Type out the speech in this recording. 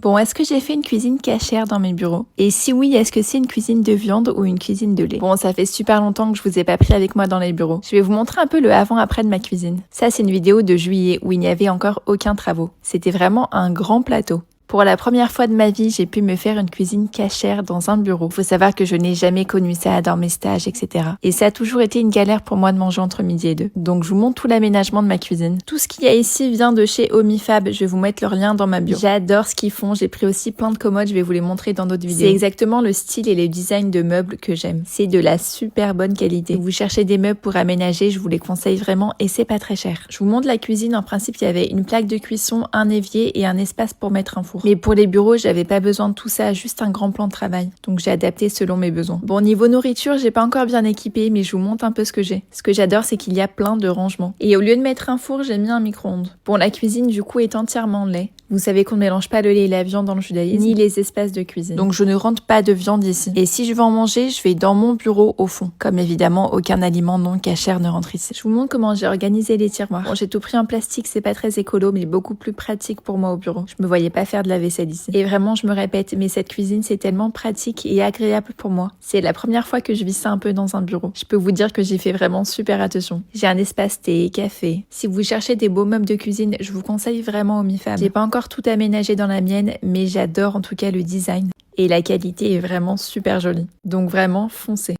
Bon, est-ce que j'ai fait une cuisine cachère dans mes bureaux? Et si oui, est-ce que c'est une cuisine de viande ou une cuisine de lait? Bon, ça fait super longtemps que je vous ai pas pris avec moi dans les bureaux. Je vais vous montrer un peu le avant-après de ma cuisine. Ça, c'est une vidéo de juillet où il n'y avait encore aucun travaux. C'était vraiment un grand plateau. Pour la première fois de ma vie, j'ai pu me faire une cuisine cachère dans un bureau. Faut savoir que je n'ai jamais connu ça dans mes stages, etc. Et ça a toujours été une galère pour moi de manger entre midi et deux. Donc je vous montre tout l'aménagement de ma cuisine. Tout ce qu'il y a ici vient de chez Omifab. Je vais vous mettre leur lien dans ma bio. J'adore ce qu'ils font. J'ai pris aussi plein de commodes. Je vais vous les montrer dans d'autres vidéos. C'est exactement le style et le design de meubles que j'aime. C'est de la super bonne qualité. Si vous cherchez des meubles pour aménager, je vous les conseille vraiment et c'est pas très cher. Je vous montre la cuisine. En principe, il y avait une plaque de cuisson, un évier et un espace pour mettre un four. Mais pour les bureaux, j'avais pas besoin de tout ça, juste un grand plan de travail. Donc j'ai adapté selon mes besoins. Bon, niveau nourriture, j'ai pas encore bien équipé, mais je vous montre un peu ce que j'ai. Ce que j'adore, c'est qu'il y a plein de rangements. Et au lieu de mettre un four, j'ai mis un micro-ondes. Bon, la cuisine, du coup, est entièrement lait. Vous savez qu'on ne mélange pas le lait et la viande dans le judaïsme, ni les espaces de cuisine. Donc je ne rentre pas de viande ici. Et si je veux en manger, je vais dans mon bureau au fond. Comme évidemment, aucun aliment non cachère ne rentre ici. Je vous montre comment j'ai organisé les tiroirs. Bon, j'ai tout pris en plastique, c'est pas très écolo, mais beaucoup plus pratique pour moi au bureau. Je me voyais pas faire de la vaisselle ici. Et vraiment, je me répète, mais cette cuisine, c'est tellement pratique et agréable pour moi. C'est la première fois que je vis ça un peu dans un bureau. Je peux vous dire que j'y fais vraiment super attention. J'ai un espace thé, café. Si vous cherchez des beaux meubles de cuisine, je vous conseille vraiment Omifab. J'ai pas encore tout aménagé dans la mienne, mais j'adore en tout cas le design. Et la qualité est vraiment super jolie. Donc vraiment, foncez.